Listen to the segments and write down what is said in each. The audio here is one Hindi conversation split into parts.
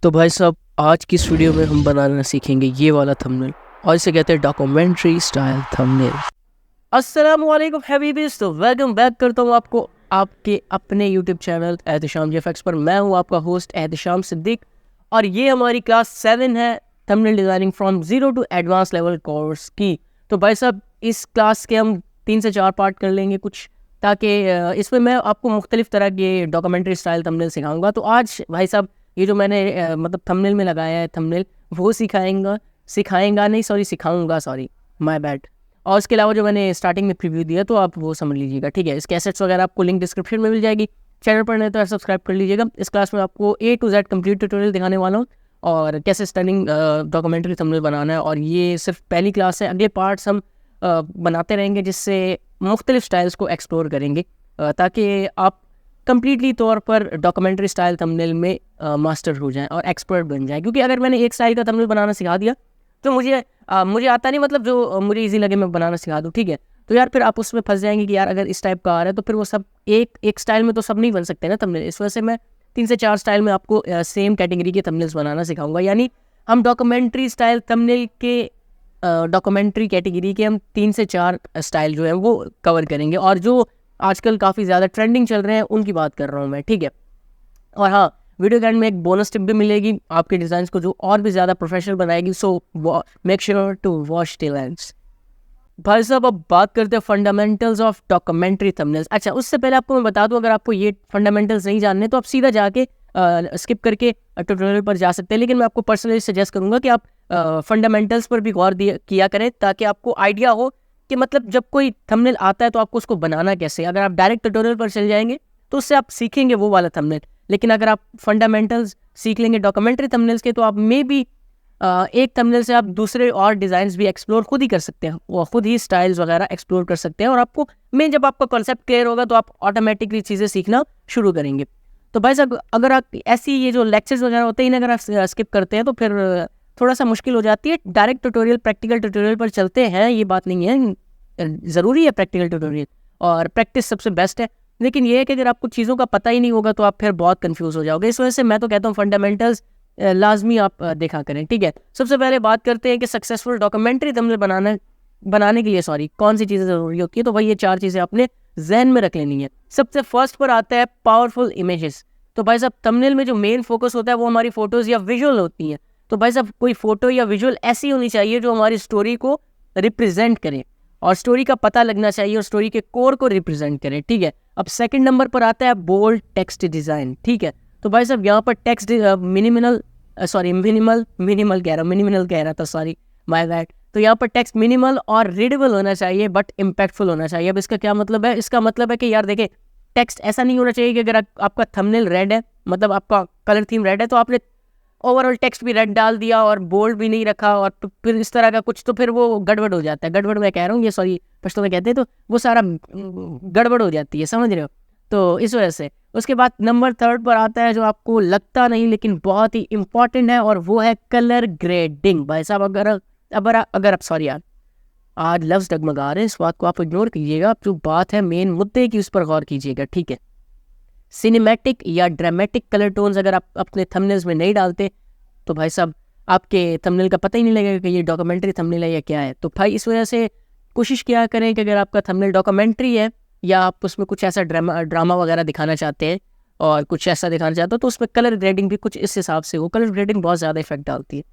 तो भाई साहब आज की इस वीडियो में हम बनाना सीखेंगे ये वाला थंबनेल और इसे कहते हैं डॉक्यूमेंट्री स्टाइल थंबनेल। अस्सलाम वालेकुम हबीबीज़, तो वेलकम बैक करता हूँ आपको आपके अपने यूट्यूब चैनल एहतिशाम जेफएक्स पर। मैं हूँ आपका होस्ट एहतिशाम सिद्दीक और ये हमारी क्लास 7 है thumbnail designing from zero to advance level course की। तो भाई साहब इस क्लास के हम 3 से 4 पार्ट कर लेंगे कुछ, ताकि इसमें मैं आपको मुख्तलिफ तरह के डॉक्यूमेंट्री स्टाइल थंबनेल सिखाऊंगा। तो आज भाई साहब ये जो मैंने मतलब थंबनेल में लगाया है थंबनेल, वो सिखाऊंगा माय बैड। और उसके अलावा जो मैंने स्टार्टिंग में प्रीव्यू दिया तो आप वो समझ लीजिएगा, ठीक है। इसके एसेट्स वगैरह आपको लिंक डिस्क्रिप्शन में मिल जाएगी। चैनल पर नहीं तो सब्सक्राइब कर लीजिएगा। इस क्लास में आपको A to Z complete tutorial दिखाने वाला हूँ और कैसे स्टनिंग डॉक्यूमेंट्री थंबनेल बनाना है। और ये सिर्फ पहली क्लास है, अगले पार्ट्स हम बनाते रहेंगे जिससे मुख्तलिफ स्टाइल्स को एक्सप्लोर करेंगे, ताकि आप कम्प्लीटली तौर पर डॉक्यूमेंट्री स्टाइल थंबनेल में मास्टर हो जाएं और एक्सपर्ट बन जाएं। क्योंकि अगर मैंने एक स्टाइल का थंबनेल बनाना सिखा दिया तो मुझे आता नहीं, मतलब जो मुझे इजी लगे मैं बनाना सिखा दूँ, ठीक है। तो यार फिर आप उसमें फंस जाएंगे कि यार अगर इस टाइप का आ रहा है तो फिर वो सब एक स्टाइल में तो सब नहीं बन सकते ना थंबनेल। इस वजह से मैं 3 से 4 स्टाइल में आपको सेम कैटेगरी के थंबनेल्स बनाना सिखाऊंगा। यानी हम डॉक्यूमेंट्री स्टाइल थंबनेल के डॉक्यूमेंट्री कैटेगरी के हम 3 से 4 स्टाइल जो है वो कवर करेंगे, और जो आजकल काफ़ी ज़्यादा ट्रेंडिंग चल रहे हैं उनकी बात कर रहा हूँ मैं, ठीक है। और हाँ, वीडियो के एंड में एक बोनस टिप भी मिलेगी आपके डिज़ाइंस को जो और भी ज़्यादा प्रोफेशनल बनाएगी। So make sure to watch till end. भाई साहब अब बात करते हैं फंडामेंटल्स ऑफ डॉक्यूमेंट्री थंबनेल्स। अच्छा, उससे पहले आपको मैं बता दूं, अगर आपको ये फंडामेंटल्स नहीं जानने तो आप सीधा जाके स्किप करके ट्यूटोरियल पर जा सकते हैं। लेकिन मैं आपको पर्सनली सजेस्ट करूंगा कि आप फंडामेंटल्स पर भी गौर किया करें, ताकि आपको आइडिया हो कि मतलब जब कोई थंबनेल आता है तो आपको उसको बनाना कैसे। अगर आप डायरेक्ट ट्यूटोरियल पर चल जाएंगे तो उससे आप सीखेंगे वो वाला थंबनेल, लेकिन अगर आप फंडामेंटल्स सीख लेंगे डॉक्यूमेंट्री थंबनेल्स के तो आप मे बी एक थंबनेल से आप दूसरे और डिज़ाइंस भी एक्सप्लोर खुद ही कर सकते हैं, वो खुद ही स्टाइल्स वगैरह एक्सप्लोर कर सकते हैं। और आपको जब आपका कॉन्सेप्ट क्लियर होगा तो आप ऑटोमेटिकली चीज़ें सीखना शुरू करेंगे। तो भाई साहब अगर आप ऐसी ये जो लेक्चर्स वगैरह होते हैं अगर आप स्किप करते हैं तो फिर थोड़ा सा मुश्किल हो जाती है। डायरेक्ट ट्यूटोरियल प्रैक्टिकल ट्यूटोरियल पर चलते हैं, ये बात नहीं है, ज़रूरी है प्रैक्टिकल ट्यूटोरियल और प्रैक्टिस सबसे बेस्ट है। लेकिन ये है कि अगर आपको चीज़ों का पता ही नहीं होगा तो आप फिर बहुत कंफ्यूज हो जाओगे। इस वजह से मैं तो कहता हूँ फंडामेंटल्स लाजमी आप देखा करें, ठीक है। सबसे पहले बात करते हैं कि सक्सेसफुल डॉक्यूमेंट्री थंबनेल बनाने के लिए कौन सी चीज़ें ज़रूरी होती है। तो भाई ये 4 चीज़ें आपने जहन में रख लेनी है। सबसे फर्स्ट पर आता है पावरफुल इमेजेस। तो भाई साहब थंबनेल में जो मेन फोकस होता है वो हमारी फोटोज़ या विजुअल होती हैं। तो भाई साहब कोई फोटो या विजुअल ऐसी होनी चाहिए जो हमारी स्टोरी को रिप्रेजेंट करे और स्टोरी का पता लगना चाहिए और स्टोरी के कोर को रिप्रेजेंट करे, ठीक है। अब सेकंड नंबर पर आता है बोल्ड टेक्स्ट डिज़ाइन, ठीक है। तो भाई साहब यहाँ पर टेक्स्ट मिनिमल कह रहा था, सॉरी माय बैड। तो यहाँ पर टेक्स्ट मिनिमल और रीडेबल होना चाहिए बट इम्पैक्टफुल होना चाहिए। अब इसका क्या मतलब है? इसका मतलब है कि यार देखें, टेक्स्ट ऐसा नहीं होना चाहिए कि अगर आपका थंबनेल रेड है, मतलब आपका कलर थीम रेड है, तो आपने ओवरऑल टेक्स्ट भी रेड डाल दिया और बोल्ड भी नहीं रखा और फिर इस तरह का कुछ, तो फिर वो गड़बड़ हो जाता है। गड़बड़ मैं कह रहा हूँ, ये सॉरी पश्तो में कहते हैं, तो वो सारा गड़बड़ हो जाती है, समझ रहे हो। तो इस वजह से उसके बाद नंबर 3 पर आता है जो आपको लगता नहीं लेकिन बहुत ही इंपॉर्टेंट है, और वो है कलर ग्रेडिंग। भाई साहब अगर आप सॉरी यार आज लफ्ज़ डगमगा रहे हैं, इस बात को आप इग्नोर कीजिएगा। जो बात है मेन मुद्दे की उस पर गौर कीजिएगा, ठीक है। सिनेमैटिक या ड्रामेटिक कलर टोन्स अगर आप अपने थंबनेल्स में नहीं डालते तो भाई साहब आपके थंबनेल का पता ही नहीं लगेगा कि ये डॉक्यूमेंट्री थंबनेल है या क्या है। तो भाई इस वजह से कोशिश किया करें कि अगर आपका थंबनेल डॉक्यूमेंट्री है या आप उसमें कुछ ऐसा ड्रामा वगैरह दिखाना चाहते हैं और कुछ ऐसा दिखाना चाहते हो तो उसमें कलर ग्रेडिंग भी कुछ इस हिसाब से हो। कलर ग्रेडिंग बहुत ज़्यादा इफेक्ट डालती है।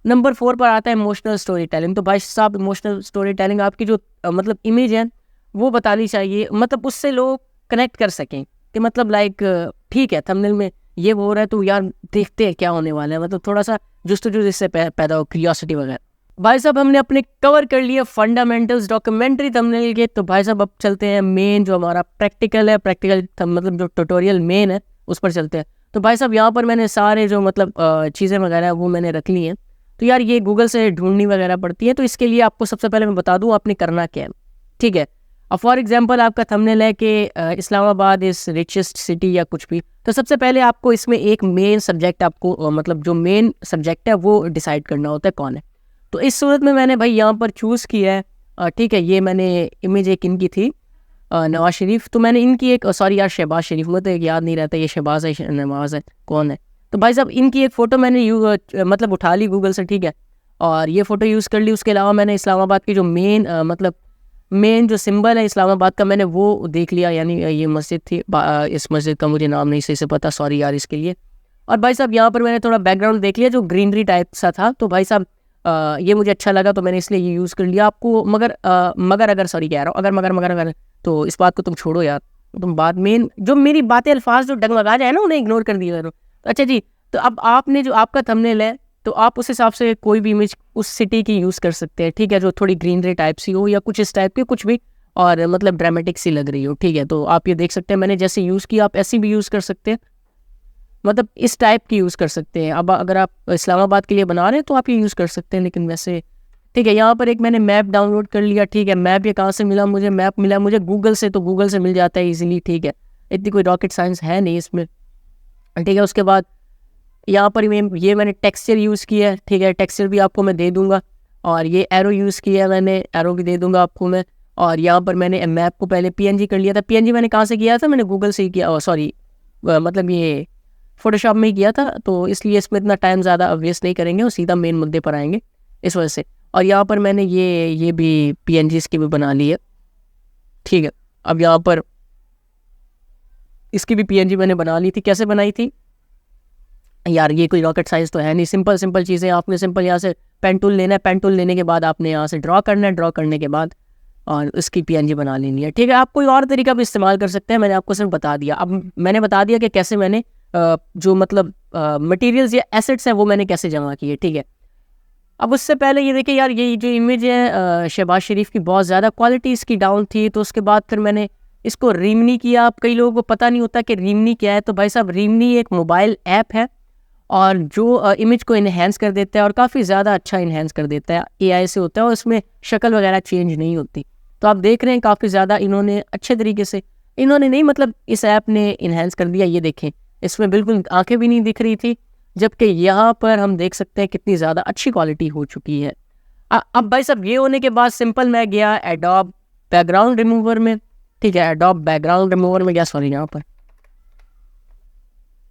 नंबर 4 पर आता है इमोशनल स्टोरी टेलिंग। तो भाई साहब इमोशनल स्टोरी टेलिंग आपकी जो मतलब इमेज है वो बतानी चाहिए, मतलब उससे लोग कनेक्ट कर सकें कि मतलब लाइक ठीक है थंबनेल में ये हो रहा है तो यार देखते हैं क्या होने वाला है, मतलब थोड़ा सा जुस्तजू जिससे पैदा हो, क्यूरियोसिटी वगैरह। भाई साहब हमने अपने कवर कर लिए फंडामेंटल्स डॉक्यूमेंट्री थंबनेल के। तो भाई साहब अब चलते हैं मेन जो हमारा प्रैक्टिकल है, मतलब जो ट्यूटोरियल मेन है उस पर चलते हैं। तो भाई साहब यहाँ पर मैंने सारे जो मतलब चीज़ें वगैरह वो मैंने रख ली हैं। तो यार ये गूगल से ढूंढनी वगैरह पड़ती है, तो इसके लिए आपको सबसे पहले मैं बता दूँ आपने करना क्या है, ठीक है। अब फॉर एग्जांपल आपका थंबनेल है कि इस्लामाबाद इज़ रिचेस्ट सिटी या कुछ भी, तो सबसे पहले आपको इसमें एक मेन सब्जेक्ट आपको मतलब जो मेन सब्जेक्ट है वो डिसाइड करना होता है कौन है। तो इस सूरत में मैंने भाई यहाँ पर चूज़ किया है, ठीक है। ये मैंने इमेज एक इनकी थी नवाज शरीफ, तो मैंने इनकी एक सॉरी यार शहबाज शरीफ, मुझे तो एक याद नहीं रहता ये शहबाज है नवाज है कौन है। तो भाई साहब इनकी एक फ़ोटो मैंने मतलब उठा ली गूगल से, ठीक है, और ये फ़ोटो यूज़ कर ली। उसके अलावा मैंने इस्लामाबाद की जो मतलब मेन जो सिंबल है इस्लामाबाद का, मैंने वो देख लिया, यानी ये मस्जिद थी, इस मस्जिद का मुझे नाम नहीं सही से पता, सॉरी यार इसके लिए। और भाई साहब यहाँ पर मैंने थोड़ा बैकग्राउंड देख लिया जो ग्रीनरी टाइप सा था, तो भाई साहब ये मुझे अच्छा लगा तो मैंने इसलिए ये यूज़ कर लिया। आपको मगर अगर सॉरी कह रहा हूँ, अगर तो इस बात को तुम छोड़ो यार, तुम बात मेन जो मेरी बातें अल्फाज जो डगमगा जाए ना उन्हें इग्नोर कर दिया करो। तो अच्छा जी, तो अब आपने जो आपका थंबनेल है तो आप उस हिसाब से कोई भी इमेज उस सिटी की यूज़ कर सकते हैं, ठीक है, जो थोड़ी ग्रीनरी टाइप सी हो या कुछ इस टाइप की कुछ भी, और मतलब ड्रामेटिक सी लग रही हो, ठीक है। तो आप ये देख सकते हैं मैंने जैसे यूज़ किया, आप ऐसी भी यूज़ कर सकते हैं, मतलब इस टाइप की यूज़ कर सकते हैं। अब अगर आप इस्लामाबाद के लिए बना रहे हैं तो आप ये यूज़ कर सकते हैं, लेकिन वैसे ठीक है। यहाँ पर एक मैंने मैप डाउनलोड कर लिया, ठीक है। मैप ये कहाँ से मिला मुझे? मैप मिला मुझे गूगल से, तो गूगल से मिल जाता है इजीली, ठीक है, इतनी कोई रॉकेट साइंस है नहीं इसमें, ठीक है। उसके बाद यहाँ पर मैंने टेक्सचर यूज़ किया है, ठीक है, टेक्सचर भी आपको मैं दे दूँगा, और ये एरो यूज़ किया है मैंने, एरो भी दे दूँगा आपको मैं। और यहाँ पर मैंने मैप को पहले PNG कर लिया था। PNG मैंने कहाँ से किया था? मैंने गूगल से ही किया, सॉरी मतलब ये फोटोशॉप में ही किया था, तो इसलिए इसमें इतना टाइम ज़्यादा वेस्ट नहीं करेंगे और सीधा मेन मुद्दे पर आएंगे इस वजह से। और यहाँ पर मैंने ये भी PNG इसकी भी बना ली है, ठीक है। अब यहाँ पर इसकी भी PNG मैंने बना ली थी। कैसे बनाई थी यार? ये कोई रॉकेट साइंस तो है नहीं, सिंपल चीज़ें। आपने सिंपल यहाँ से पेन टूल लेना है, पेन टूल लेने के बाद आपने यहाँ से ड्रॉ करना है, ड्रॉ करने के बाद और इसकी PNG बना लेनी है, ठीक है। आप कोई और तरीका भी इस्तेमाल कर सकते हैं, मैंने आपको सिर्फ बता दिया। अब मैंने बता दिया कि कैसे मैंने जो मतलब मटेरियल्स या एसेट्स हैं वो मैंने कैसे जमा किए, ठीक है। अब उससे पहले ये देखिए यार, ये जो इमेज है शहबाज शरीफ की, बहुत ज़्यादा क्वालिटी इसकी डाउन थी, तो उसके बाद फिर मैंने इसको रीमनी किया। अब कई लोगों को पता नहीं होता कि रीमनी क्या है, तो भाई साहब रीमनी एक मोबाइल ऐप है और जो इमेज को इन्हेंस कर देता है और काफ़ी ज़्यादा अच्छा इन्हेंस कर देता है, AI से होता है और इसमें शक्ल वगैरह चेंज नहीं होती। तो आप देख रहे हैं काफ़ी ज़्यादा इन्होंने अच्छे तरीके से, इन्होंने नहीं मतलब इस ऐप ने इन्हेंस कर दिया। ये देखें, इसमें बिल्कुल आंखें भी नहीं दिख रही थी, जबकि यहाँ पर हम देख सकते हैं कितनी ज़्यादा अच्छी क्वालिटी हो चुकी है। अब भाई साहब ये होने के बाद सिंपल मैं गया एडोब बैकग्राउंड रिमूवर में, ठीक है, एडोब बैकग्राउंड रिमूवर में गया, सॉरी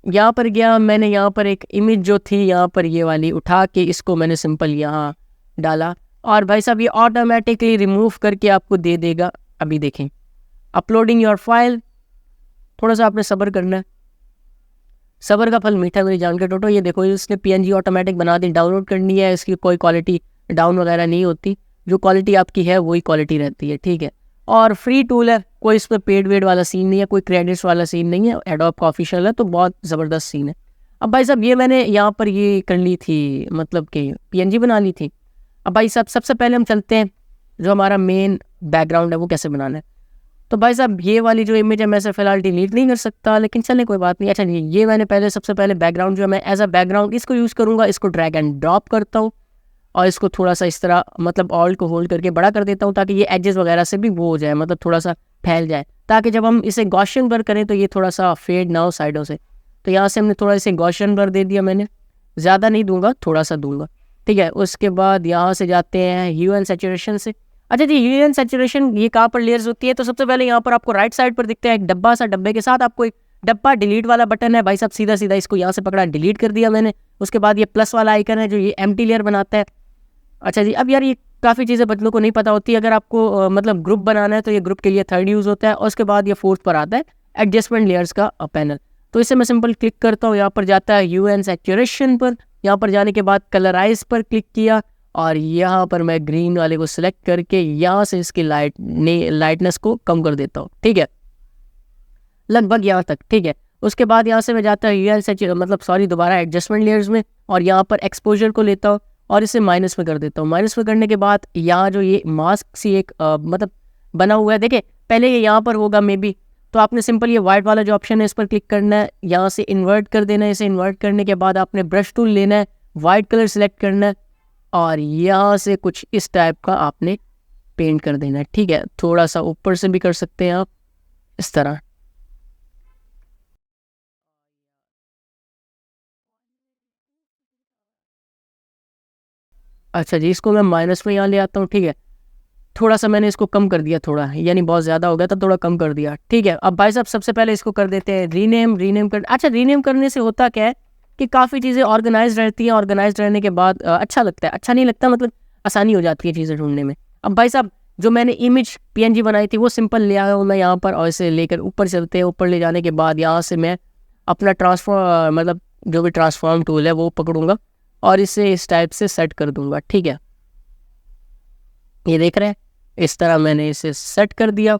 यहाँ पर गया मैंने। यहाँ पर एक इमेज जो थी यहाँ पर ये वाली उठा के इसको मैंने सिंपल यहाँ डाला और भाई साहब ये ऑटोमेटिकली रिमूव करके आपको दे देगा। अभी देखें, अपलोडिंग योर फाइल, थोड़ा सा आपने सब्र करना है, सब्र का फल मीठा मेरी जान के टोटो। ये देखो इसने PNG ऑटोमेटिक बना दी, डाउनलोड करनी है, इसकी कोई क्वालिटी डाउन वगैरह नहीं होती, जो क्वालिटी आपकी है वही क्वालिटी रहती है, ठीक है। और फ्री टूल है, कोई इसमें पेड वेड वाला सीन नहीं है, कोई क्रेडिट्स वाला सीन नहीं है, एडोब का ऑफिशियल है, तो बहुत ज़बरदस्त सीन है। अब भाई साहब ये मैंने यहाँ पर ये कर ली थी, मतलब कि PNG बना ली थी। अब भाई साहब सबसे पहले हम चलते हैं जो हमारा मेन बैकग्राउंड है वो कैसे बनाना है। तो भाई साहब ये वाली जो इमेज है मैं इसे फ़िलहाल डिलीट नहीं कर सकता, लेकिन चलें कोई बात नहीं। अच्छा जी, ये मैंने सबसे पहले बैकग्राउंड जो है मैं एज अ बैकग्राउंड इसको यूज़ करूँगा, इसको ड्रैग एंड ड्रॉप करता हूँ और इसको थोड़ा सा इस तरह मतलब ऑल्ट को होल्ड करके बड़ा कर देता हूँ ताकि ये एजेस वगैरह से भी वो हो जाए, मतलब थोड़ा सा फैल जाए, ताकि जब हम इसे गॉसियन ब्लर करें तो ये थोड़ा सा फेड ना हो साइडों से। तो यहाँ से हमने थोड़ा इसे गॉसियन ब्लर दे दिया, मैंने ज़्यादा नहीं दूंगा, थोड़ा सा दूंगा, ठीक है। उसके बाद यहाँ से जाते हैं ह्यू एंड सैचुरेशन से। अच्छा जी, ह्यू एंड सैचुरेशन ये कहाँ पर लेयर्स होती है? तो सबसे पहले यहाँ पर आपको राइट साइड पर दिखता है एक डब्बा सा, डब्बे के साथ आपको एक डब्बा डिलीट वाला बटन है। भाई साहब सीधा इसको यहाँ से पकड़ा, डिलीट कर दिया मैंने। उसके बाद ये प्लस वाला आइकन है जो ये एम्प्टी लेयर बनाता है। अच्छा जी, अब यार ये काफ़ी चीज़ें बच्चों को नहीं पता होती। अगर आपको मतलब ग्रुप बनाना है तो ये ग्रुप के लिए 3rd यूज़ होता है और उसके बाद ये 4th पर आता है एडजस्टमेंट लेयर्स का पैनल। तो इसे मैं सिंपल क्लिक करता हूँ, यहाँ पर जाता है ह्यू एंड सैचुरेशन पर, यहाँ पर जाने के बाद कलराइज पर क्लिक किया और यहाँ पर मैं ग्रीन वाले को सिलेक्ट करके यहाँ से इसकी लाइटनेस को कम कर देता हूँ, ठीक है, लगभग यहाँ तक, ठीक है। उसके बाद यहाँ से मैं जाता हूँ ह्यू एंड दोबारा एडजस्टमेंट लेयर्स में और यहाँ पर एक्सपोजर को लेता हूँ और इसे माइनस में कर देता हूँ। माइनस में करने के बाद यहाँ जो ये मास्क सी एक मतलब बना हुआ है, देखे पहले ये यहाँ पर होगा मे बी, तो आपने सिंपल ये वाइट वाला जो ऑप्शन है इस पर क्लिक करना है, यहाँ से इन्वर्ट कर देना है। इसे इन्वर्ट करने के बाद आपने ब्रश टूल लेना है, वाइट कलर सेलेक्ट करना है और यहाँ से कुछ इस टाइप का आपने पेंट कर देना है, ठीक है। थोड़ा सा ऊपर से भी कर सकते हैं आप इस तरह। अच्छा जी, इसको मैं माइनस में यहाँ ले आता हूँ, ठीक है। थोड़ा सा मैंने इसको कम कर दिया, थोड़ा यानी बहुत ज़्यादा हो गया था, थोड़ा कम कर दिया, ठीक है। अब भाई साहब सबसे पहले इसको कर देते हैं रीनेम कर। अच्छा, रीनेम करने से होता क्या है कि काफ़ी चीज़ें ऑर्गेनाइज रहती हैं, ऑर्गेनाइज रहने के बाद अच्छा लगता है, अच्छा नहीं लगता मतलब आसानी हो जाती है चीज़ें ढूंढने में। अब भाई साहब जो मैंने इमेज PNG बनाई थी वो सिंपल ले आया हूँ मैं यहाँ पर, और इसे लेकर ऊपर चलते हैं। ऊपर ले जाने के बाद यहाँ से मैं अपना ट्रांसफॉर्म मतलब जो भी ट्रांसफॉर्म टूल है वो पकड़ूंगा और इसे इस टाइप से सेट कर दूंगा। ठीक है, ये देख रहे हैं, इस तरह मैंने इसे सेट कर दिया।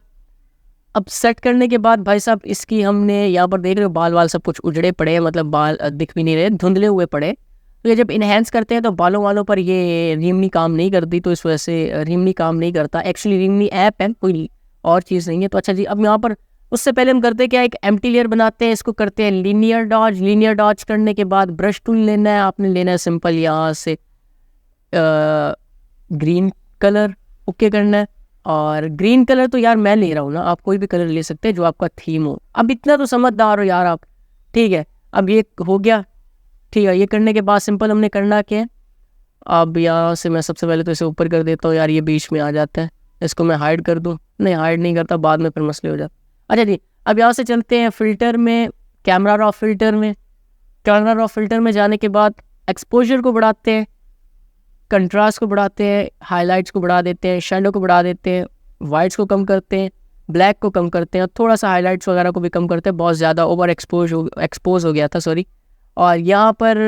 अब सेट करने के बाद भाई साहब इसकी हमने यहाँ पर देख रहे हो बाल वाल सब कुछ उजड़े पड़े हैं, मतलब बाल दिख भी नहीं रहे, धुंधले हुए पड़े। तो ये जब इन्हेंस करते हैं तो बालों वालों पर ये रीमनी काम नहीं करती, तो इस वजह से रीमनी काम नहीं करता। एक्चुअली रीमनी ऐप है, कोई और चीज़ नहीं है। तो अच्छा जी, अब यहाँ पर उससे पहले हम करते हैं क्या, एक एम्प्टी लेयर बनाते हैं, इसको करते हैं लीनियर डॉज। लीनियर डॉज करने के बाद ब्रश टूल लेना है, आपने लेना है सिंपल यहाँ से ग्रीन कलर ओके करना है। और ग्रीन कलर तो यार मैं ले रहा हूँ ना, आप कोई भी कलर ले सकते हैं जो आपका थीम हो। अब इतना तो समझदार हो यार आप, ठीक है। अब ये हो गया, ठीक है। ये करने के बाद सिंपल हमने करना क्या है, अब यहाँ से मैं सबसे पहले तो इसे ऊपर कर देता हूँ यार, ये बीच में आ जाता है। इसको मैं हाइड कर दूँ, नहीं हाइड नहीं करता, बाद में फिर मसले हो जाते। अच्छा जी, अब यहाँ से चलते हैं फिल्टर में, कैमरा रॉ फिल्टर में। कैमरा रॉ फिल्टर में जाने के बाद एक्सपोजर को बढ़ाते हैं, कंट्रास्ट को बढ़ाते हैं, हाइलाइट्स को बढ़ा देते हैं, शैडो को बढ़ा देते हैं, वाइट्स को कम करते हैं, ब्लैक को कम करते हैं, और थोड़ा सा हाइलाइट्स वगैरह को भी कम करते हैं, बहुत ज़्यादा ओवर एक्सपोज हो गया था, सॉरी। और यहाँ पर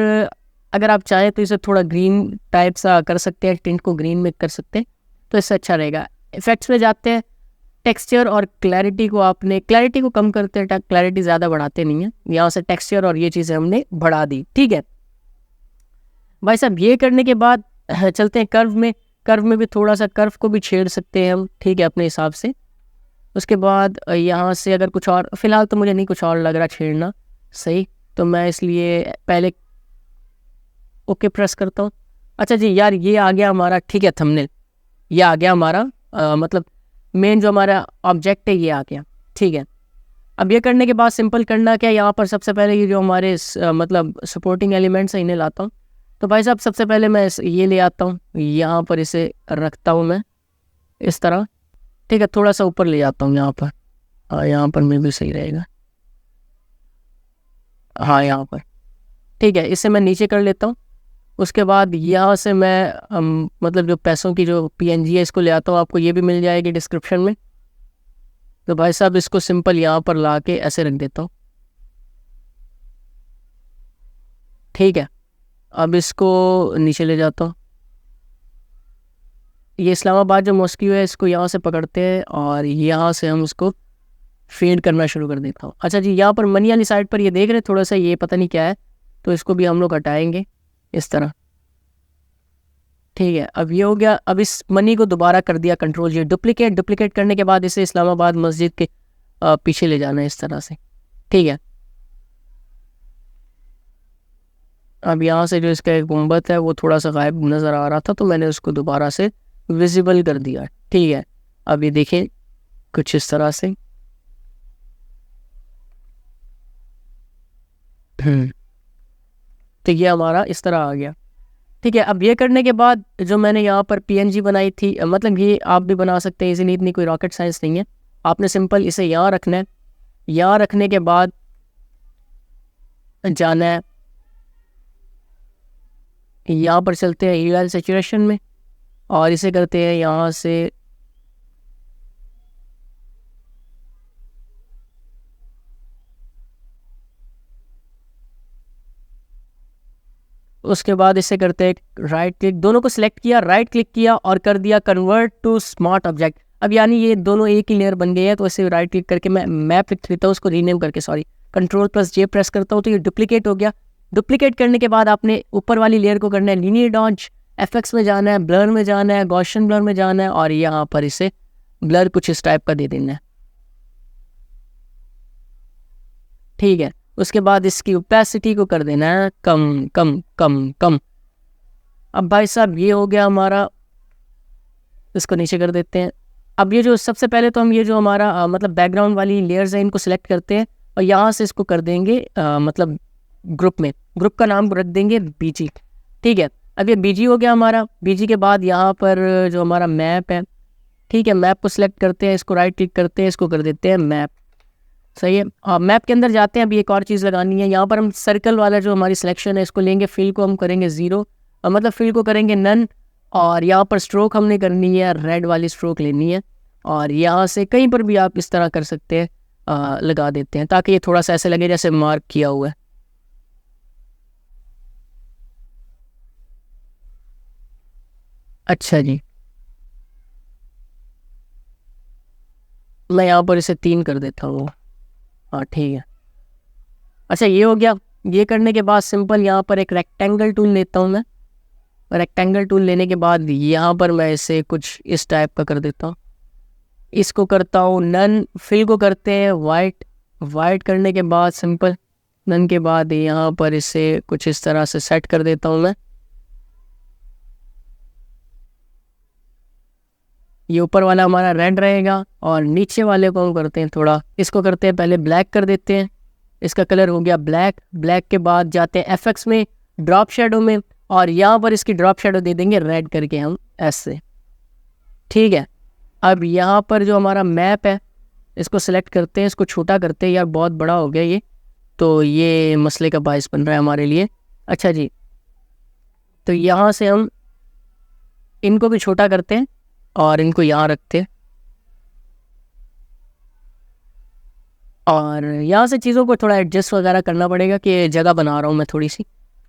अगर आप चाहें तो इसे थोड़ा ग्रीन टाइप सा कर सकते हैं, टिंट को ग्रीन में कर सकते हैं, तो इससे अच्छा रहेगा। इफेक्ट्स में जाते हैं, टेक्सचर और क्लैरिटी को आपने क्लैरिटी को कम करते हैं, क्लैरिटी ज़्यादा बढ़ाते नहीं है। यहाँ से टेक्सचर और ये चीज़ें हमने बढ़ा दी, ठीक है भाई साहब। ये करने के बाद चलते हैं कर्व में। कर्व में भी थोड़ा सा कर्व को भी छेड़ सकते हैं हम, ठीक है, अपने हिसाब से। उसके बाद यहाँ से अगर कुछ और, फिलहाल तो मुझे नहीं कुछ और लग रहा छेड़ना सही, तो मैं इसलिए पहले ओके प्रेस करता हूँ। अच्छा जी यार, ये आ गया हमारा, ठीक है, थंबनेल ये आ गया हमारा, मतलब मेन जो हमारा ऑब्जेक्ट है ये आ गया, ठीक है। अब ये करने के बाद सिंपल करना क्या, यहाँ पर सबसे पहले ये जो हमारे मतलब सपोर्टिंग एलिमेंट्स हैं इन्हें लाता हूँ। तो भाई साहब सबसे पहले मैं ये ले आता हूँ, यहाँ पर इसे रखता हूँ मैं इस तरह, ठीक है। थोड़ा सा ऊपर ले जाता हूँ यहाँ पर, यहाँ पर में भी सही रहेगा, हाँ यहाँ पर, ठीक है। इसे मैं नीचे कर लेता हूँ। उसके बाद यहाँ से मैं मतलब जो पैसों की जो PNG है इसको ले आता हूँ, आपको ये भी मिल जाएगी डिस्क्रिप्शन में। तो भाई साहब इसको सिंपल यहाँ पर ला के ऐसे रख देता हूँ, ठीक है। अब इसको नीचे ले जाता हूँ। ये इस्लामाबाद जो मॉस्क्यू है इसको यहाँ से पकड़ते हैं और यहाँ से हम उसको फेड करना शुरू कर देता हूँ। अच्छा जी, यहाँ पर मनी वाली साइड पर ये देख रहे हैं थोड़ा सा, ये पता नहीं क्या है, तो इसको भी हम लोग हटाएंगे इस तरह, ठीक है। अब ये हो गया। अब इस मनी को दोबारा कर दिया कंट्रोल ये डुप्लीकेट। डुप्लीकेट करने के बाद इसे इस्लामाबाद मस्जिद के पीछे ले जाना है इस तरह से, ठीक है। अब यहाँ से जो इसका एक गुंबद है वो थोड़ा सा गायब नज़र आ रहा था, तो मैंने उसको दोबारा से विजिबल कर दिया, ठीक है। अब ये देखें कुछ इस तरह से, तो ये हमारा इस तरह आ गया, ठीक है। अब ये करने के बाद जो मैंने यहाँ पर PNG बनाई थी, मतलब ये आप भी बना सकते हैं इसीलिए, इतनी कोई रॉकेट साइंस नहीं है। आपने सिंपल इसे यहाँ रखना है। यहाँ रखने के बाद जाना है, यहाँ पर चलते हैं हील सैचुरेशन में और इसे करते हैं यहाँ से उसके बाद इसे करते हैं राइट क्लिक, दोनों को सिलेक्ट किया, राइट क्लिक किया और कर दिया कन्वर्ट टू स्मार्ट ऑब्जेक्ट। अब यानी ये दोनों एक ही लेयर बन गए हैं, तो इसे राइट क्लिक करके मैं मैप लिख लेता हूँ, उसको रीनेम करके, सॉरी Ctrl+J प्रेस करता हूँ, तो ये डुप्लीकेट हो गया। डुप्लीकेट करने के बाद आपने ऊपर वाली लेयर को करना है लीनियर डॉज, FX में जाना है, ब्लर में जाना है, गॉसियन ब्लर में जाना है और यहाँ पर इसे ब्लर कुछ इस टाइप का दे देना है, ठीक है। उसके बाद इसकी ओपेसिटी को कर देना है कम कम कम कम। अब भाई साहब ये हो गया हमारा, इसको नीचे कर देते हैं। अब ये जो सबसे पहले तो हम ये जो हमारा मतलब बैकग्राउंड वाली लेयर्स हैं इनको सिलेक्ट करते हैं और यहाँ से इसको कर देंगे मतलब ग्रुप में, ग्रुप का नाम रख देंगे BG, ठीक है। अब ये BG हो गया हमारा। BG के बाद यहाँ पर जो हमारा मैप है, ठीक है, मैप को सिलेक्ट करते हैं, इसको राइट क्लिक करते हैं, इसको कर देते हैं मैप, सही है। मैप के अंदर जाते हैं। अभी एक और चीज़ लगानी है, यहाँ पर हम सर्कल वाला जो हमारी सिलेक्शन है इसको लेंगे, फिल को हम करेंगे 0, मतलब फिल को करेंगे नन, और यहाँ पर स्ट्रोक हमने करनी है, रेड वाली स्ट्रोक लेनी है, और यहाँ से कहीं पर भी आप इस तरह कर सकते हैं, लगा देते हैं ताकि ये थोड़ा सा ऐसे लगे जैसे मार्क किया हुआ है। अच्छा जी, मैं यहाँ पर इसे 3 कर देता हूँ। हाँ ठीक है। अच्छा ये हो गया। ये करने के बाद सिंपल यहाँ पर एक रेक्टेंगल टूल लेता हूँ मैं। रेक्टेंगल टूल लेने के बाद यहाँ पर मैं इसे कुछ इस टाइप का कर देता हूँ। इसको करता हूँ नन, फिल को करते हैं वाइट। वाइट करने के बाद सिंपल नन के बाद यहाँ पर इसे कुछ इस तरह से सेट कर देता हूँ मैं। ये ऊपर वाला हमारा रेड रहेगा और नीचे वाले को हम करते हैं थोड़ा, इसको करते हैं पहले ब्लैक कर देते हैं। इसका कलर हो गया ब्लैक। ब्लैक के बाद जाते हैं एफएक्स में, ड्रॉप शेडो में, और यहाँ पर इसकी ड्रॉप शेडो दे देंगे रेड करके हम ऐसे। ठीक है। अब यहाँ पर जो हमारा मैप है इसको सेलेक्ट करते हैं, इसको छोटा करते हैं, यार बहुत बड़ा हो गया ये, तो ये मसले का बायस बन रहा है हमारे लिए। अच्छा जी, तो यहाँ से हम इनको भी छोटा करते हैं और इनको यहाँ रखते हैं, और यहाँ से चीज़ों को थोड़ा एडजस्ट वगैरह करना पड़ेगा कि जगह बना रहा हूँ मैं थोड़ी सी,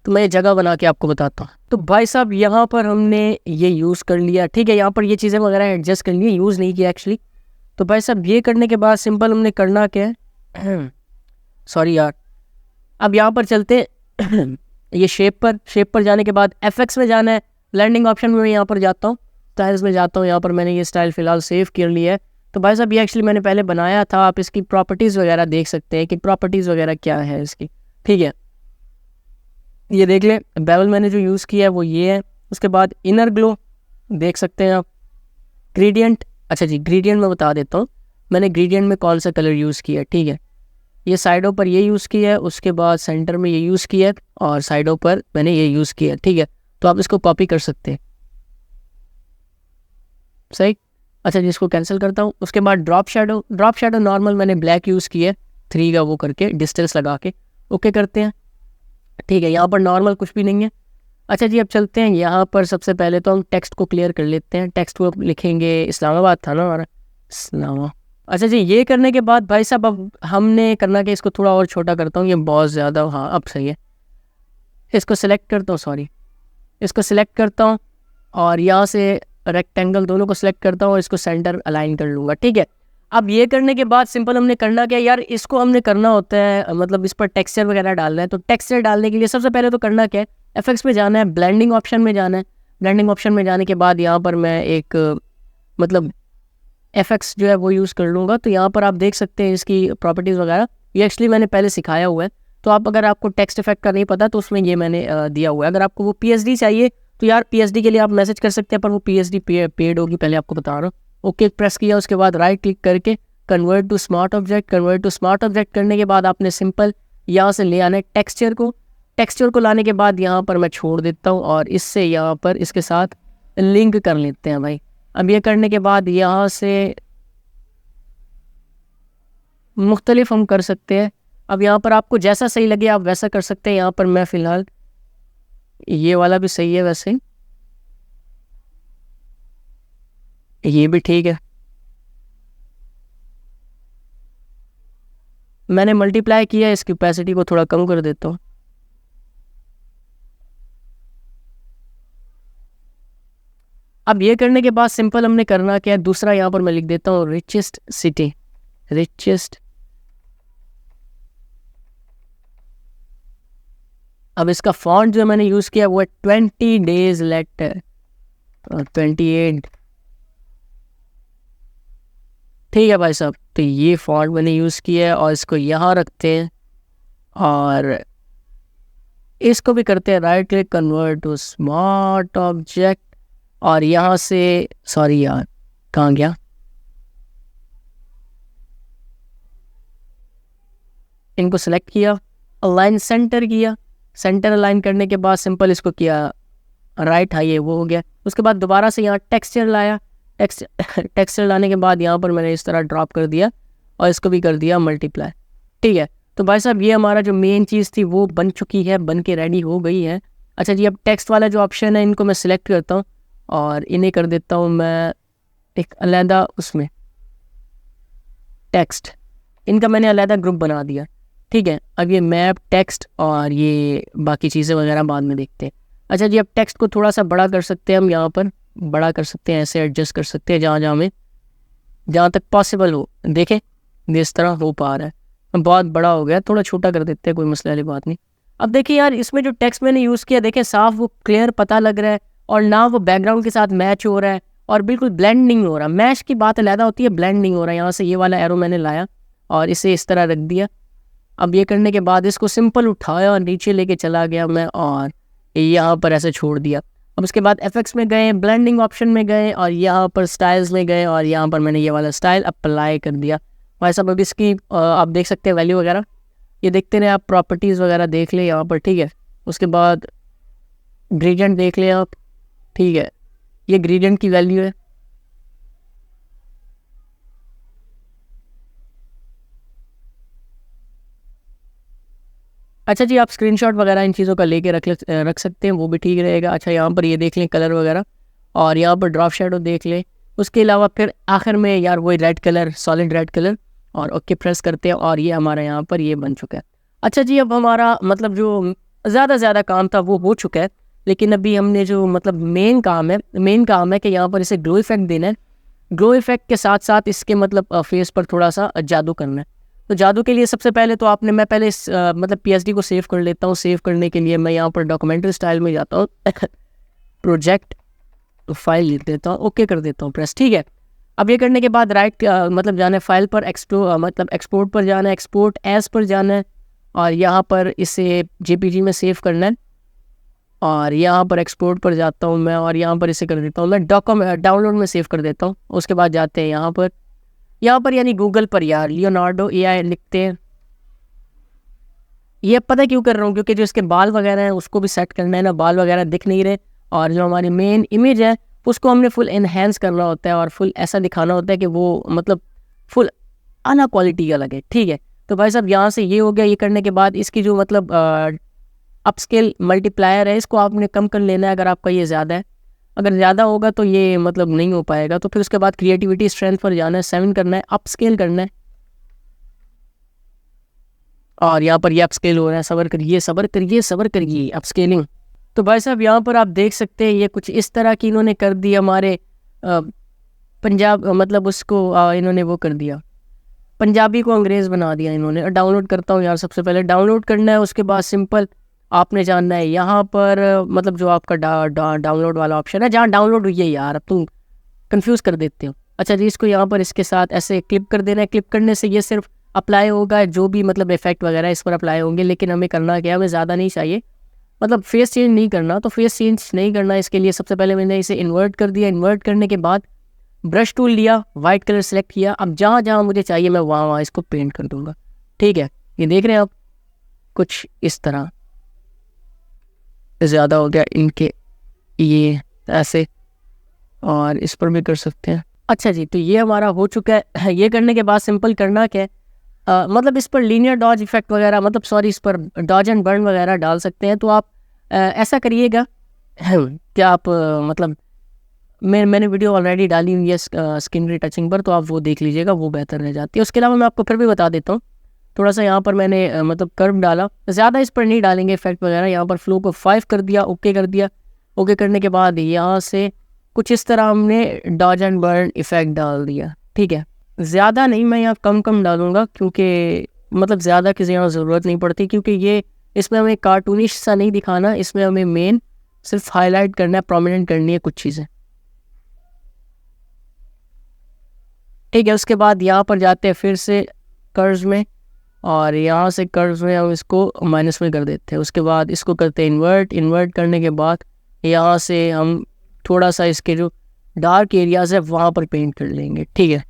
तो मैं जगह बना के आपको बताता हूँ। तो भाई साहब यहाँ पर हमने ये यूज़ कर लिया, ठीक है, यहाँ पर ये चीज़ें वगैरह एडजस्ट कर ली, यूज़ नहीं किया एक्चुअली। तो भाई साहब ये करने के बाद सिंपल हमने करना क्या है, सॉरी यार, अब यहाँ पर चलते ये शेप पर जाने के बाद एफएक्स में जाना है, ब्लेंडिंग ऑप्शन में यहाँ पर जाता हूँ, स्टाइल्स में जाता हूँ, यहाँ पर मैंने ये स्टाइल फ़िलहाल सेव कर लिया है। तो भाई साहब ये एक्चुअली मैंने पहले बनाया था, आप इसकी प्रॉपर्टीज़ वगैरह देख सकते हैं कि प्रॉपर्टीज़ वगैरह क्या है इसकी। ठीक है, ये देख लें, बेवल मैंने जो यूज़ किया है वो ये है। उसके बाद इनर ग्लो देख सकते हैं आप, ग्रेडियंट, अच्छा जी ग्रेडियंट में बता देता हूँ मैंने ग्रेडियंट में कौन सा कलर यूज़ किया है। ठीक है, ये साइडों पर ये यूज़ किया है, उसके बाद सेंटर में ये यूज़ किया है, और साइडों पर मैंने ये यूज़ किया है। ठीक है, तो आप इसको कॉपी कर सकते हैं, सही। अच्छा जी, इसको कैंसिल करता हूँ। उसके बाद ड्रॉप शेडो नॉर्मल मैंने ब्लैक यूज़ किया है, 3 का वो करके डिस्टेंस लगा के ओके करते हैं। ठीक है, यहाँ पर नॉर्मल कुछ भी नहीं है। अच्छा जी, अब चलते हैं यहाँ पर, सबसे पहले तो हम टेक्स्ट को क्लियर कर लेते हैं। टेक्स्ट को लिखेंगे, इस्लामाबाद था ना हमारा, इस्लामा। अच्छा जी, ये करने के बाद भाई साहब अब हमने करना कि इसको थोड़ा और छोटा करता हूँ, ये बहुत ज़्यादा, हाँ अब सही है। इसको सिलेक्ट करता हूँ, सॉरी, इसको सिलेक्ट करता हूँ और यहाँ से रेक्टेंगल दोनों को सिलेक्ट करता हूँ और इसको सेंटर अलाइन कर लूँगा। ठीक है, अब ये करने के बाद सिंपल हमने करना क्या यार, इसको हमने करना होता है, मतलब इस पर टेक्सचर वगैरह डालना है। तो टेक्सचर डालने के लिए सबसे पहले तो करना क्या है, एफएक्स में जाना है, ब्लेंडिंग ऑप्शन में जाना है। ब्लेंडिंग ऑप्शन में जाने के बाद यहाँ पर मैं एक मतलब एफएक्स जो है वो यूज़ कर लूँगा। तो यहाँ पर आप देख सकते हैं इसकी प्रॉपर्टीज़ वगैरह, ये एक्चुअली मैंने पहले सिखाया हुआ है। तो आप अगर आपको टेक्स्ट इफेक्ट का नहीं पता तो उसमें ये मैंने दिया हुआ है। अगर आपको वो पीएचडी चाहिए तो यार पीएचडी के लिए आप मैसेज कर सकते हैं, पर वो पीएचडी पेड होगी, पहले आपको बता रहा हूँ। ओके प्रेस किया, उसके बाद राइट क्लिक करके convert to smart object, convert to smart object करने के बाद आपने सिंपल यहाँ से ले आना है टेक्सचर को लाने के बाद यहाँ पर मैं छोड़ देता हूँ और इससे यहाँ पर इसके साथ लिंक कर लेते हैं भाई। अब ये करने के बाद यहाँ से मुख्तलिफ हम कर सकते हैं। अब यहाँ पर आपको जैसा सही लगे आप वैसा कर सकते हैं। यहाँ पर मैं फ़िलहाल ये वाला भी सही है, वैसे ये भी ठीक है। मैंने मल्टीप्लाई किया, इसकी कैपेसिटी को थोड़ा कम कर देता हूँ। अब ये करने के बाद सिंपल हमने करना क्या है, दूसरा यहाँ पर मैं लिख देता हूँ रिचेस्ट सिटी, रिचेस्ट। अब इसका फॉन्ट जो मैंने यूज़ किया वो है 20 days लेटर, 28। ठीक है भाई साहब, तो ये फॉन्ट मैंने यूज़ किया है और इसको यहाँ रखते हैं और इसको भी करते हैं right click, convert to smart object, और यहाँ से सॉरी यार कहाँ गया, इनको सेलेक्ट किया, अलाइन सेंटर किया, सेंटर अलाइन करने के बाद सिंपल इसको किया राइट, हाँ ये वो हो गया। उसके बाद दोबारा से यहाँ टेक्सचर लाया, टेक्सचर लाने के बाद यहाँ पर मैंने इस तरह ड्रॉप कर दिया और इसको भी कर दिया मल्टीप्लाई। ठीक है, तो भाई साहब ये हमारा जो मेन चीज़ थी वो बन चुकी है, बन के रेडी हो गई है। अच्छा जी, अब टेक्स्ट वाला जो ऑप्शन है इनको मैं सिलेक्ट करता हूँ और इन्हें कर देता हूँ मैं एक अलहदा उसमें टेक्स्ट, इनका मैंने अलहदा ग्रुप बना दिया। ठीक है, अब ये मैप टेक्स्ट और ये बाकी चीज़ें वगैरह बाद में देखते हैं। अच्छा जी, अब टेक्स्ट को थोड़ा सा बड़ा कर सकते हैं, हम यहाँ पर बड़ा कर सकते हैं, ऐसे एडजस्ट कर सकते हैं जहाँ तक पॉसिबल हो। देखें इस तरह हो पा रहा है, बहुत बड़ा हो गया, थोड़ा छोटा कर देते हैं, कोई मसले वाली बात नहीं। अब देखिए यार, इसमें जो टेक्स्ट मैंने यूज़ किया देखें साफ वो क्लियर पता लग रहा है, और ना वो बैकग्राउंड के साथ मैच हो रहा है और बिल्कुल ब्लेंड नहीं हो रहा। मैश की बात अलहदा होती है, ब्लेंड नहीं हो रहा है। यहाँ से ये वाला एरो मैंने लाया और इसे इस तरह रख दिया। अब ये करने के बाद इसको सिंपल उठाया और नीचे लेके चला गया मैं और यहाँ पर ऐसे छोड़ दिया। अब उसके बाद एफेक्ट्स में गए, ब्लेंडिंग ऑप्शन में गए और यहाँ पर स्टाइल्स में गए और यहाँ पर मैंने ये वाला स्टाइल अप्लाई कर दिया भाई साहब। अब इसकी आप देख सकते हैं वैल्यू वगैरह, ये देखते रहे आप, प्रॉपर्टीज़ वगैरह देख ले यहाँ पर। ठीक है, उसके बाद ग्रेडियंट देख ले आप। ठीक है, ये ग्रेडियंट की वैल्यू है। अच्छा जी, आप स्क्रीनशॉट वगैरह इन चीज़ों का लेके रख सकते हैं, वो भी ठीक रहेगा। अच्छा, यहाँ पर ये देख लें कलर वगैरह और यहाँ पर ड्रॉप शेडो देख लें। उसके अलावा फिर आखिर में यार वही red colour, solid red colour, और ओके प्रेस करते हैं और ये हमारा यहाँ पर ये बन चुका है। अच्छा जी, अब हमारा मतलब जो ज़्यादा काम था वो हो चुका है, लेकिन अभी हमने जो मतलब मेन काम है कि यहाँ पर इसे ग्लो इफेक्ट देना है। ग्लो इफेक्ट के साथ साथ इसके मतलब फेस पर थोड़ा सा जादू करना है। तो जादू के लिए सबसे पहले तो मैं पहले इस मतलब पीएसडी को सेव कर लेता हूँ। सेव करने के लिए मैं यहाँ पर डॉक्यूमेंट्री स्टाइल में जाता हूँ प्रोजेक्ट फाइल लिख देता हूँ, ओके कर देता हूँ प्रेस। ठीक है, अब ये करने के बाद राइट मतलब जाना है फाइल पर, एक्सपोर्ट पर जाना है, एक्सपोर्ट एज पर जाना है और यहाँ पर इसे जेपीजी में सेव करना है और यहाँ पर एक्सपोर्ट पर जाता हूँ मैं और यहाँ पर इसे कर देता हूँ मैं डाउनलोड में सेव कर देता हूँ। उसके बाद जाते हैं यहाँ पर यानी गूगल पर यार लियोनार्डो एआई लिखते हैं। ये पता क्यों कर रहा हूँ, क्योंकि जो इसके बाल वगैरह हैं उसको भी सेट करना है ना, बाल वगैरह दिख नहीं रहे और जो हमारी मेन इमेज है उसको हमने फुल एनहेंस करना होता है और फुल ऐसा दिखाना होता है कि वो मतलब फुल आला क्वालिटी का लगे। ठीक है, तो भाई साहब यहाँ से ये हो गया। ये करने के बाद इसकी जो मतलब अपस्केल मल्टीप्लायर है इसको आपने कम कर लेना है अगर आपका ये ज़्यादा है। अगर ज़्यादा होगा तो ये मतलब नहीं हो पाएगा। तो फिर उसके बाद क्रिएटिविटी स्ट्रेंथ पर जाना है, 7 करना है, अपस्केल करना है और यहाँ पर ये अपस्केल हो रहा है। सबर करिए अपस्केलिंग। तो भाई साहब यहाँ पर आप देख सकते हैं ये कुछ इस तरह की इन्होंने कर दी हमारे पंजाब मतलब उसको इन्होंने वो कर दिया, पंजाबी को अंग्रेज़ बना दिया इन्होंने। डाउनलोड करता हूँ यार, सबसे पहले डाउनलोड करना है। उसके बाद सिंपल आपने जानना है यहाँ पर मतलब जो आपका डाउनलोड वाला ऑप्शन है, जहाँ डाउनलोड हुई है यार, अब तुम कंफ्यूज कर देते हो। अच्छा जी, इसको यहाँ पर इसके साथ ऐसे क्लिप कर देना है। क्लिप करने से ये सिर्फ अप्लाई होगा, जो भी मतलब इफेक्ट वगैरह इस पर अप्लाई होंगे, लेकिन हमें करना क्या है, हमें ज़्यादा नहीं चाहिए, मतलब फेस चेंज नहीं करना। तो फेस चेंज नहीं करना, इसके लिए सबसे पहले मैंने इसे इन्वर्ट कर दिया। इन्वर्ट करने के बाद ब्रश टूल लिया, वाइट कलर सेलेक्ट किया। अब जहाँ जहाँ मुझे चाहिए मैं वहाँ इसको पेंट कर दूंगा। ठीक है, ये देख रहे हैं आप कुछ इस तरह ज़्यादा हो गया इनके ये ऐसे, और इस पर भी कर सकते हैं। अच्छा जी, तो ये हमारा हो चुका है। ये करने के बाद सिंपल करना क्या है, मतलब इस पर लीनियर डॉज इफेक्ट वगैरह, मतलब सॉरी इस पर डॉज एंड बर्न वगैरह डाल सकते हैं। तो आप ऐसा करिएगा क्या आप मतलब मैंने वीडियो ऑलरेडी डाली हुई है स्किन रिटचिंग पर, तो आप वो देख लीजिएगा, वो बेहतर रह जाती है। उसके अलावा मैं आपको फिर भी बता देता हूँ, थोड़ा सा यहाँ पर मैंने मतलब कर्व डाला, ज़्यादा इस पर नहीं डालेंगे इफेक्ट वगैरह। यहाँ पर फ्लो को 5 कर दिया, ओके कर दिया। ओके करने के बाद यहाँ से कुछ इस तरह हमने डॉज एंड बर्न इफेक्ट डाल दिया। ठीक है, ज़्यादा नहीं, मैं यहाँ कम डालूंगा क्योंकि मतलब ज़्यादा की यहाँ ज़रूरत नहीं पड़ती, क्योंकि ये इसमें हमें कार्टूनिश सा नहीं दिखाना, इसमें हमें मेन सिर्फ हाईलाइट करना है, प्रोमिनेंट करनी है कुछ चीज़ें। ठीक है, उसके बाद यहाँ पर जाते हैं फिर से कर्व्स में और यहाँ से कर्व्स में हम इसको माइनस में कर देते हैं। उसके बाद इसको करते हैं इन्वर्ट करने के बाद यहाँ से हम थोड़ा सा इसके जो डार्क एरियाज है वहाँ पर पेंट कर लेंगे। ठीक है,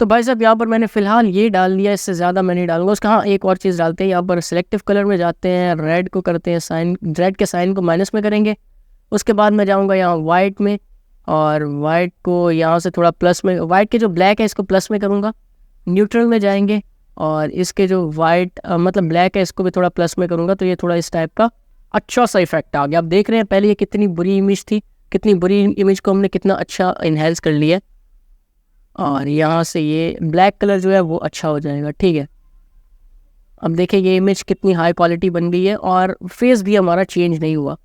तो भाई साहब यहाँ पर मैंने फ़िलहाल ये डाल दिया, इससे ज़्यादा मैं नहीं डालूंगा उसका। हाँ, एक और चीज़ डालते हैं, यहाँ पर सिलेक्टिव कलर में जाते हैं, रेड को करते हैं साइन, रेड के साइन को माइनस में करेंगे। उसके बाद मैं जाऊँगा यहाँ वाइट में, और वाइट को यहाँ से थोड़ा प्लस में, वाइट के जो ब्लैक है इसको प्लस में करूँगा। न्यूट्रल में जाएंगे और इसके जो वाइट मतलब ब्लैक है इसको भी थोड़ा प्लस में करूँगा, तो ये थोड़ा इस टाइप का अच्छा सा इफेक्ट आ गया। आप देख रहे हैं पहले ये कितनी बुरी इमेज थी, कितनी बुरी इमेज को हमने कितना अच्छा इन्हेंस कर लिया। और यहाँ से ये ब्लैक कलर जो है वो अच्छा हो जाएगा, ठीक है। अब देखिए ये इमेज कितनी हाई क्वालिटी बन गई है और फेस भी हमारा चेंज नहीं हुआ।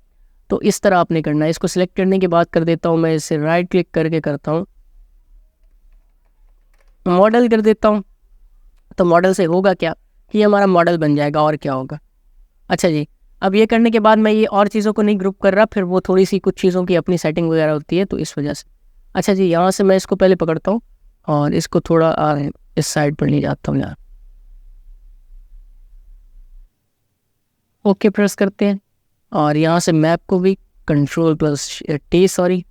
तो इस तरह आपने करना है। इसको सिलेक्ट करने के बाद कर देता हूँ मैं, इसे राइट क्लिक करके करता हूँ, मॉडल कर देता हूँ। तो मॉडल से होगा क्या कि हमारा मॉडल बन जाएगा, और क्या होगा। अच्छा जी, अब ये करने के बाद मैं ये और चीज़ों को नहीं ग्रुप कर रहा, फिर वो थोड़ी सी कुछ चीज़ों की अपनी सेटिंग वगैरह होती है, तो इस वजह से। अच्छा जी, यहाँ से मैं इसको पहले पकड़ता हूँ और इसको थोड़ा इस साइड पर ले जाता हूँ यार। ओके प्रेस करते हैं और यहाँ से मैप को भी Ctrl+T सॉरी,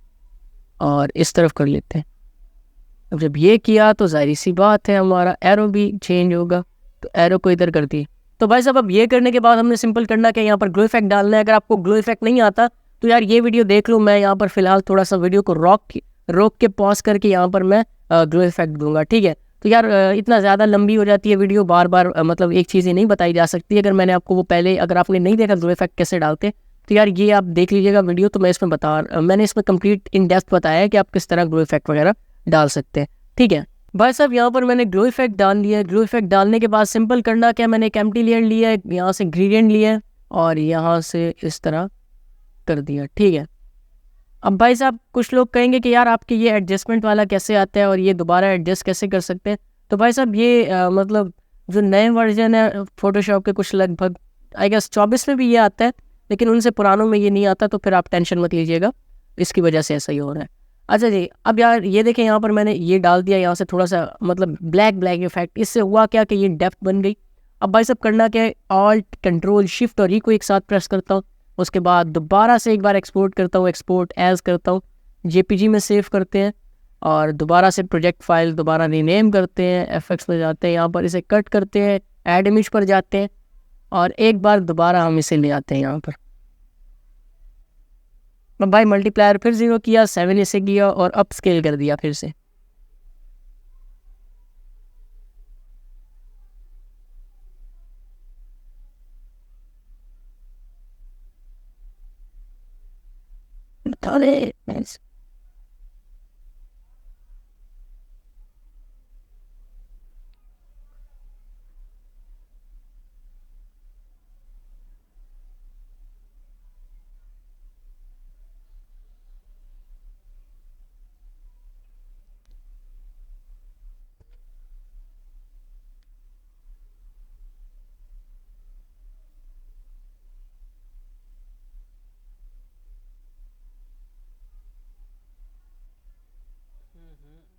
और इस तरफ कर लेते हैं। अब जब ये किया तो जाहिर सी बात है हमारा एरो भी चेंज होगा, तो एरो को इधर कर दिए। तो भाई साहब अब ये करने के बाद हमने सिंपल करना कि यहाँ पर ग्लो इफेक्ट डालना है। अगर आपको ग्लो इफेक्ट नहीं आता तो यार ये वीडियो देख लो, मैं यहाँ पर फिलहाल थोड़ा सा वीडियो को रोक के पॉज करके यहाँ पर मैं ग्लो इफेक्ट दूंगा, ठीक है। तो यार इतना ज़्यादा लंबी हो जाती है वीडियो, बार बार मतलब एक चीज़ ही नहीं बताई जा सकती। अगर मैंने आपको वो पहले, अगर आपने नहीं देखा ग्लो इफेक्ट कैसे डालते, तो यार ये आप देख लीजिएगा वीडियो। तो मैं इसमें मैंने इसमें कंप्लीट इन डेप्थ बताया है कि आप किस तरह ग्लो इफेक्ट वगैरह डाल सकते हैं, ठीक है। भाई साहब यहाँ पर मैंने ग्लो इफेक्ट डाल दिया है। ग्लो इफेक्ट डालने के बाद सिंपल करना क्या, मैंने एक एम्प्टी लेयर लिया है, यहाँ से ग्रेडियंट लिया है और यहाँ से इस तरह कर दिया, ठीक है। अब भाई साहब कुछ लोग कहेंगे कि यार आपके ये एडजस्टमेंट वाला कैसे आता है और ये दोबारा एडजस्ट कैसे कर सकते हैं। तो भाई साहब ये मतलब जो नए वर्जन है फोटोशॉप के, कुछ लगभग आई गेस 24 में भी ये आता है, लेकिन उनसे पुरानों में ये नहीं आता, तो फिर आप टेंशन मत लीजिएगा, इसकी वजह से ऐसा ही हो रहा है। अच्छा जी, अब यार ये देखें यहाँ पर मैंने ये डाल दिया, यहाँ से थोड़ा सा मतलब ब्लैक इफेक्ट। इससे हुआ क्या कि ये डेप्थ बन गई। अब भाई साहब करना क्या है, ऑल्ट कंट्रोल शिफ्ट और ई को एक साथ प्रेस करता हूँ। उसके बाद दोबारा से एक बार एक्सपोर्ट करता हूँ, एक्सपोर्ट एज करता हूँ, जेपीजी में सेव करते हैं और दोबारा से प्रोजेक्ट फाइल दोबारा रीनेम करते हैं, एफएक्स में जाते हैं, यहाँ पर इसे कट करते हैं, ऐड इमेज पर जाते हैं और एक बार दोबारा हम इसे ले आते हैं यहाँ पर। अब भाई मल्टीप्लायर फिर 0 किया, 7 इसे किया और अप स्केल कर दिया फिर से।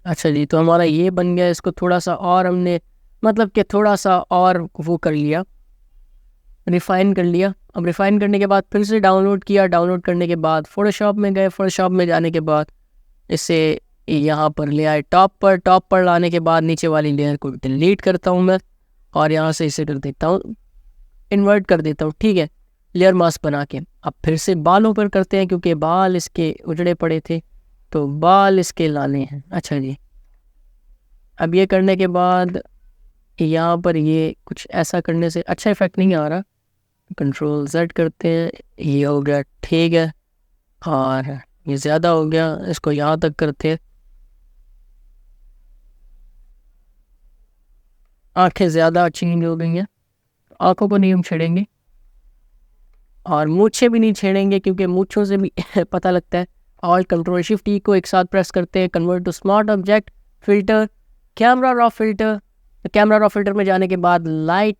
अच्छा जी, तो हमारा ये बन गया। इसको थोड़ा सा और हमने मतलब कि थोड़ा सा और वो कर लिया, रिफ़ाइन कर लिया। अब रिफ़ाइन करने के बाद फिर से डाउनलोड किया। डाउनलोड करने के बाद फ़ोटोशॉप में गए। फ़ोटोशॉप में जाने के बाद इसे यहाँ पर ले आए टॉप पर। टॉप पर लाने के बाद नीचे वाली लेयर को डिलीट करता हूँ मैं और यहाँ से इसे कर देता हूँ, इन्वर्ट कर देता हूँ, ठीक है, लेयर मास्क बना के। अब फिर से बालों पर करते हैं क्योंकि बाल इसके उजड़े पड़े थे, तो बाल इसके लाने हैं। अच्छा जी, अब ये करने के बाद यहाँ पर ये कुछ ऐसा करने से अच्छा इफेक्ट नहीं आ रहा। Ctrl+Z करते हैं, ये हो गया, ठीक है। और ये ज़्यादा हो गया, इसको यहाँ तक करते हैं। आंखें ज़्यादा चेंज हो गई हैं, आंखों को नहीं हम छेड़ेंगे और मूछें भी नहीं छेड़ेंगे क्योंकि मूछों से भी पता लगता है। ऑल्ट कंट्रोल शिफ्ट ई को एक साथ प्रेस करते हैं। Convert to smart object, filter, camera raw filter. Camera raw filter में जाने के बाद लाइट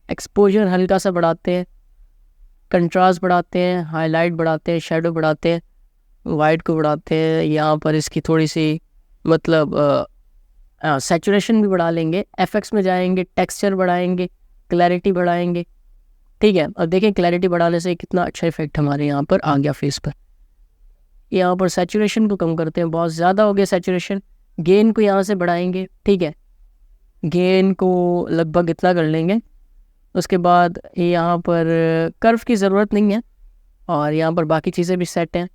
एक्सपोजर हल्का सा बढ़ाते हैं, कंट्रास्ट बढ़ाते हैं, हाईलाइट बढ़ाते हैं, शेडो बढ़ाते हैं, वाइट को बढ़ाते हैं। यहाँ पर इसकी थोड़ी सी मतलब सैचुरेशन भी बढ़ा लेंगे। एफएक्स में जाएंगे, टेक्सचर बढ़ाएंगे, क्लैरिटी बढ़ाएंगे, ठीक है। और देखें क्लैरिटी बढ़ाने से कितना अच्छा इफेक्ट हमारे यहाँ पर आ गया फेस पर। यहाँ पर सैचुरेशन को कम करते हैं, बहुत ज़्यादा हो गया सैचुरेशन। गेन को यहाँ से बढ़ाएंगे, ठीक है, गेन को लगभग इतना कर लेंगे। उसके बाद यहाँ पर कर्व की ज़रूरत नहीं है और यहाँ पर बाकी चीज़ें भी सेट हैं।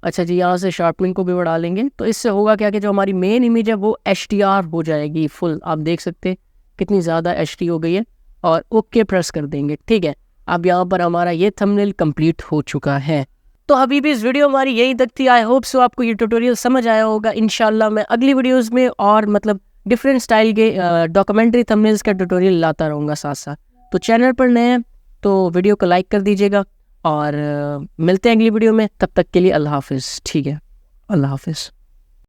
अच्छा जी, यहाँ से शार्पनिंग को भी बढ़ा लेंगे। तो इससे होगा क्या कि जो हमारी मेन इमेज है वो HDR हो जाएगी फुल। आप देख सकते हैं कितनी ज़्यादा HD हो गई है और ओके प्रेस कर देंगे, ठीक है। अब यहाँ पर हमारा ये थंबनेल कंप्लीट हो चुका है। तो अभी भी इस वीडियो हमारी यही तक थी। आई होप सो आपको ये ट्यूटोरियल समझ आया होगा। इंशाल्लाह मैं अगली वीडियोस में और मतलब डिफरेंट स्टाइल के डॉक्यूमेंट्री थंबनेल्स का ट्यूटोरियल लाता रहूँगा साथ साथ। तो चैनल पर नए हैं तो वीडियो को लाइक कर दीजिएगा और मिलते हैं अगली वीडियो में। तब तक के लिए अल्लाह हाफिज़, ठीक है, अल्लाह हाफिज़।